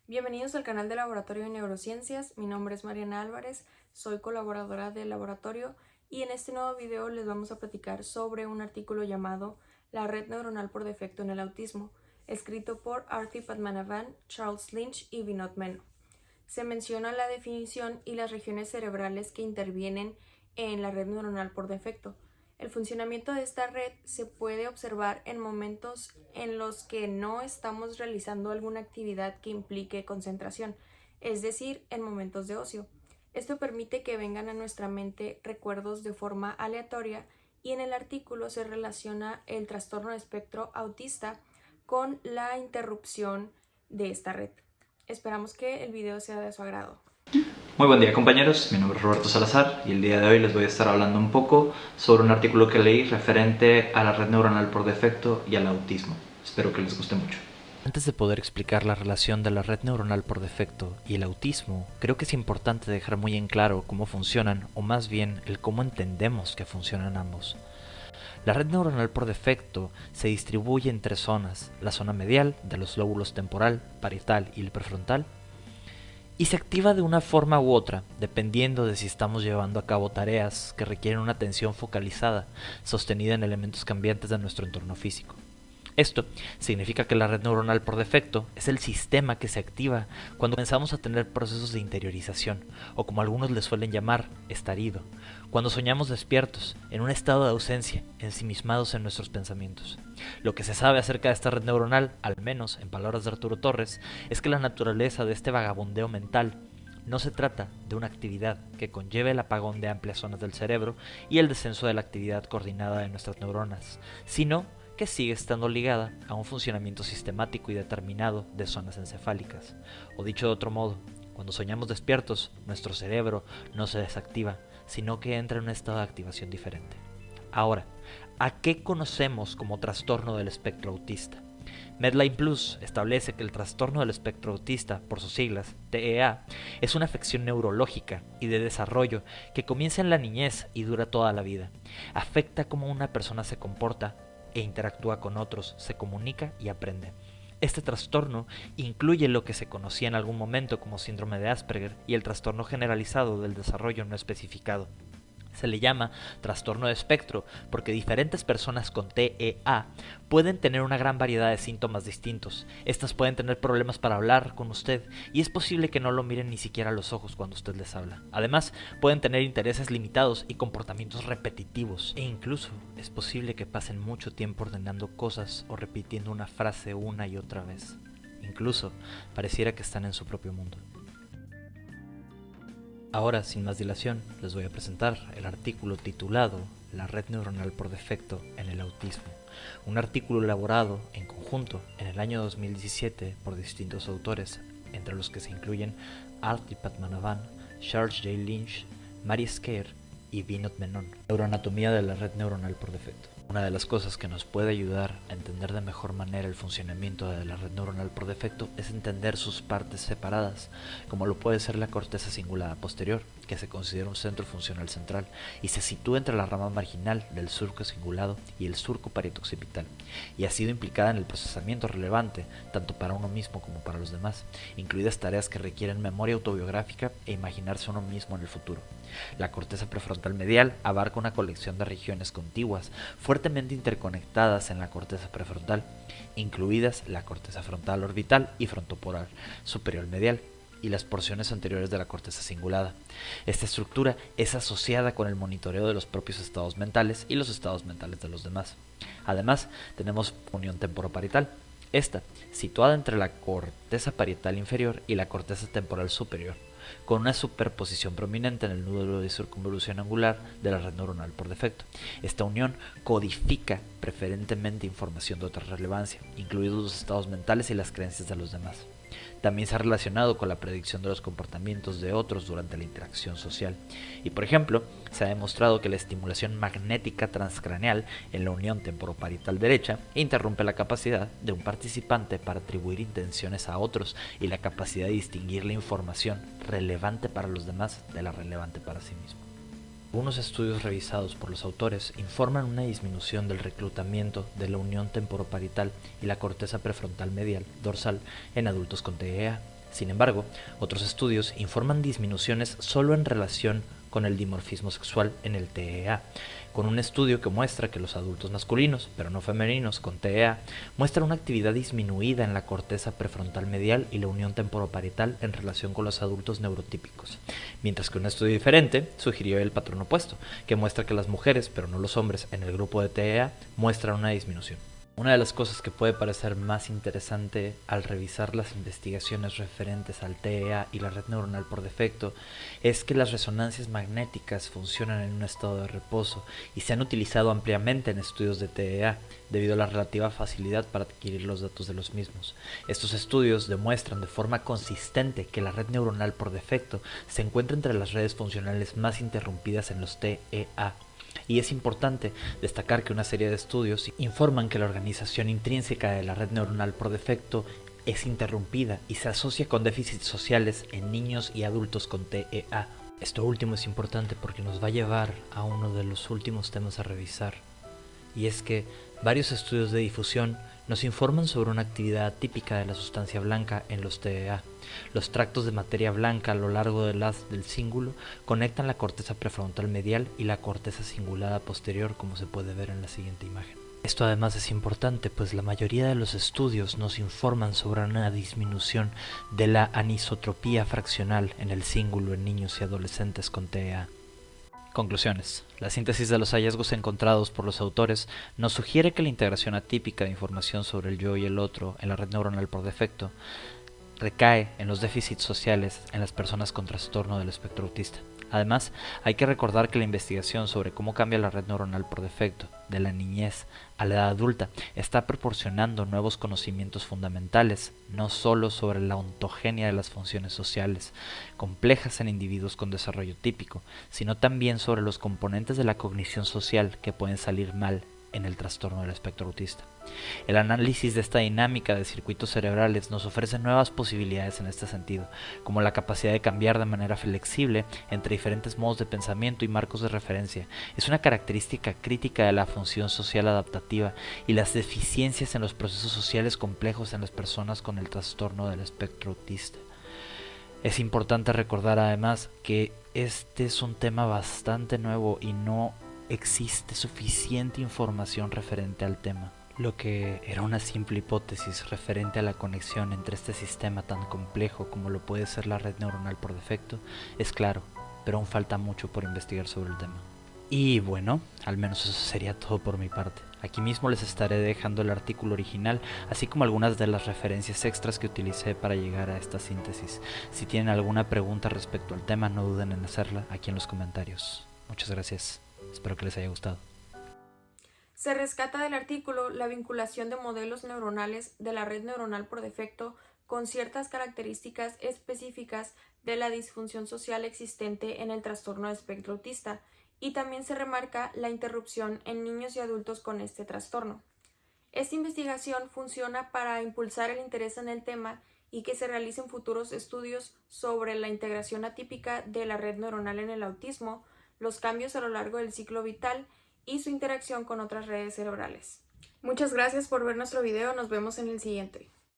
Bienvenidos al canal de Laboratorio de Neurociencias. Mi nombre es Mariana Álvarez, soy colaboradora del laboratorio y en este nuevo video les vamos a platicar sobre un artículo llamado La red neuronal por defecto en el autismo, escrito por Arti Padmanabhan, Charles Lynch y Vinod Menon. Se menciona la definición y las regiones cerebrales que intervienen en la red neuronal por defecto. El funcionamiento de esta red se puede observar en momentos en los que no estamos realizando alguna actividad que implique concentración, es decir, en momentos de ocio. Esto permite que vengan a nuestra mente recuerdos de forma aleatoria y en el artículo se relaciona el trastorno de espectro autista con la interrupción de esta red. Esperamos que el video sea de su agrado. Muy buen día compañeros, mi nombre es Roberto Salazar y el día de hoy les voy a estar hablando un poco sobre un artículo que leí referente a la red neuronal por defecto y al autismo. Espero que les guste mucho. Antes de poder explicar la relación de la red neuronal por defecto y el autismo, creo que es importante dejar muy en claro cómo funcionan, o más bien el cómo entendemos que funcionan ambos. La red neuronal por defecto se distribuye en tres zonas: la zona medial, de los lóbulos temporal, parietal y el prefrontal, y se activa de una forma u otra, dependiendo de si estamos llevando a cabo tareas que requieren una atención focalizada, sostenida en elementos cambiantes de nuestro entorno físico. Esto significa que la red neuronal por defecto es el sistema que se activa cuando comenzamos a tener procesos de interiorización, o como algunos le suelen llamar, estarido, cuando soñamos despiertos, en un estado de ausencia, ensimismados en nuestros pensamientos. Lo que se sabe acerca de esta red neuronal, al menos en palabras de Arturo Torres, es que la naturaleza de este vagabundeo mental no se trata de una actividad que conlleve el apagón de amplias zonas del cerebro y el descenso de la actividad coordinada de nuestras neuronas, sino que sigue estando ligada a un funcionamiento sistemático y determinado de zonas encefálicas. O dicho de otro modo, cuando soñamos despiertos, nuestro cerebro no se desactiva, sino que entra en un estado de activación diferente. Ahora, ¿a qué conocemos como trastorno del espectro autista? Medline Plus establece que el trastorno del espectro autista, por sus siglas, TEA, es una afección neurológica y de desarrollo que comienza en la niñez y dura toda la vida. Afecta cómo una persona se comporta e interactúa con otros, se comunica y aprende. Este trastorno incluye lo que se conocía en algún momento como síndrome de Asperger y el trastorno generalizado del desarrollo no especificado. Se le llama trastorno de espectro porque diferentes personas con TEA pueden tener una gran variedad de síntomas distintos. Estas pueden tener problemas para hablar con usted y es posible que no lo miren ni siquiera a los ojos cuando usted les habla. Además, pueden tener intereses limitados y comportamientos repetitivos, e incluso es posible que pasen mucho tiempo ordenando cosas o repitiendo una frase una y otra vez. Incluso pareciera que están en su propio mundo. Ahora, sin más dilación, les voy a presentar el artículo titulado La red neuronal por defecto en el autismo, un artículo elaborado en conjunto en el año 2017 por distintos autores, entre los que se incluyen Arti Padmanabhan, Charles J. Lynch, Mary Scaer y Vinod Menon. Neuroanatomía de la red neuronal por defecto. Una de las cosas que nos puede ayudar a entender de mejor manera el funcionamiento de la red neuronal por defecto es entender sus partes separadas, como lo puede ser la corteza cingulada posterior, que se considera un centro funcional central y se sitúa entre la rama marginal del surco cingulado y el surco parietoccipital, y ha sido implicada en el procesamiento relevante tanto para uno mismo como para los demás, incluidas tareas que requieren memoria autobiográfica e imaginarse uno mismo en el futuro. La corteza prefrontal medial abarca una colección de regiones contiguas, fuertemente interconectadas en la corteza prefrontal, incluidas la corteza frontal orbital y frontopolar superior medial, y las porciones anteriores de la corteza cingulada. Esta estructura es asociada con el monitoreo de los propios estados mentales y los estados mentales de los demás. Además, tenemos unión temporoparietal. Esta, situada entre la corteza parietal inferior y la corteza temporal superior, con una superposición prominente en el nudo de circunvolución angular de la red neuronal por defecto. Esta unión codifica preferentemente información de otra relevancia, incluidos los estados mentales y las creencias de los demás. También se ha relacionado con la predicción de los comportamientos de otros durante la interacción social. Y por ejemplo, se ha demostrado que la estimulación magnética transcraneal en la unión temporoparietal derecha interrumpe la capacidad de un participante para atribuir intenciones a otros y la capacidad de distinguir la información relevante para los demás de la relevante para sí mismo. Algunos estudios revisados por los autores informan una disminución del reclutamiento de la unión temporoparietal y la corteza prefrontal medial dorsal en adultos con TEA. Sin embargo, otros estudios informan disminuciones solo en relación con el dimorfismo sexual en el TEA, con un estudio que muestra que los adultos masculinos, pero no femeninos, con TEA, muestran una actividad disminuida en la corteza prefrontal medial y la unión temporoparietal en relación con los adultos neurotípicos, mientras que un estudio diferente sugirió el patrón opuesto, que muestra que las mujeres, pero no los hombres, en el grupo de TEA, muestran una disminución. Una de las cosas que puede parecer más interesante al revisar las investigaciones referentes al TEA y la red neuronal por defecto es que las resonancias magnéticas funcionan en un estado de reposo y se han utilizado ampliamente en estudios de TEA debido a la relativa facilidad para adquirir los datos de los mismos. Estos estudios demuestran de forma consistente que la red neuronal por defecto se encuentra entre las redes funcionales más interrumpidas en los TEA. Y es importante destacar que una serie de estudios informan que la organización intrínseca de la red neuronal por defecto es interrumpida y se asocia con déficits sociales en niños y adultos con TEA. Esto último es importante porque nos va a llevar a uno de los últimos temas a revisar, y es que varios estudios de difusión nos informan sobre una actividad típica de la sustancia blanca en los TEA. Los tractos de materia blanca a lo largo del haz del cíngulo conectan la corteza prefrontal medial y la corteza cingulada posterior, como se puede ver en la siguiente imagen. Esto además es importante, pues la mayoría de los estudios nos informan sobre una disminución de la anisotropía fraccional en el cíngulo en niños y adolescentes con TEA. Conclusiones. La síntesis de los hallazgos encontrados por los autores nos sugiere que la integración atípica de información sobre el yo y el otro en la red neuronal por defecto recae en los déficits sociales en las personas con trastorno del espectro autista. Además, hay que recordar que la investigación sobre cómo cambia la red neuronal por defecto de la niñez a la edad adulta está proporcionando nuevos conocimientos fundamentales, no solo sobre la ontogenia de las funciones sociales complejas en individuos con desarrollo típico, sino también sobre los componentes de la cognición social que pueden salir mal en el trastorno del espectro autista. El análisis de esta dinámica de circuitos cerebrales nos ofrece nuevas posibilidades en este sentido, como la capacidad de cambiar de manera flexible entre diferentes modos de pensamiento y marcos de referencia. Es una característica crítica de la función social adaptativa y las deficiencias en los procesos sociales complejos en las personas con el trastorno del espectro autista. Es importante recordar además que este es un tema bastante nuevo y no existe suficiente información referente al tema. Lo que era una simple hipótesis referente a la conexión entre este sistema tan complejo como lo puede ser la red neuronal por defecto es claro, pero aún falta mucho por investigar sobre el tema. Y bueno, al menos eso sería todo por mi parte. Aquí mismo les estaré dejando el artículo original, así como algunas de las referencias extras que utilicé para llegar a esta síntesis. Si tienen alguna pregunta respecto al tema, no duden en hacerla aquí en los comentarios. Muchas gracias. Espero que les haya gustado. Se rescata del artículo la vinculación de modelos neuronales de la red neuronal por defecto con ciertas características específicas de la disfunción social existente en el trastorno de espectro autista, y también se remarca la interrupción en niños y adultos con este trastorno. Esta investigación funciona para impulsar el interés en el tema y que se realicen futuros estudios sobre la integración atípica de la red neuronal en el autismo, los cambios a lo largo del ciclo vital y su interacción con otras redes cerebrales. Muchas gracias por ver nuestro video, nos vemos en el siguiente.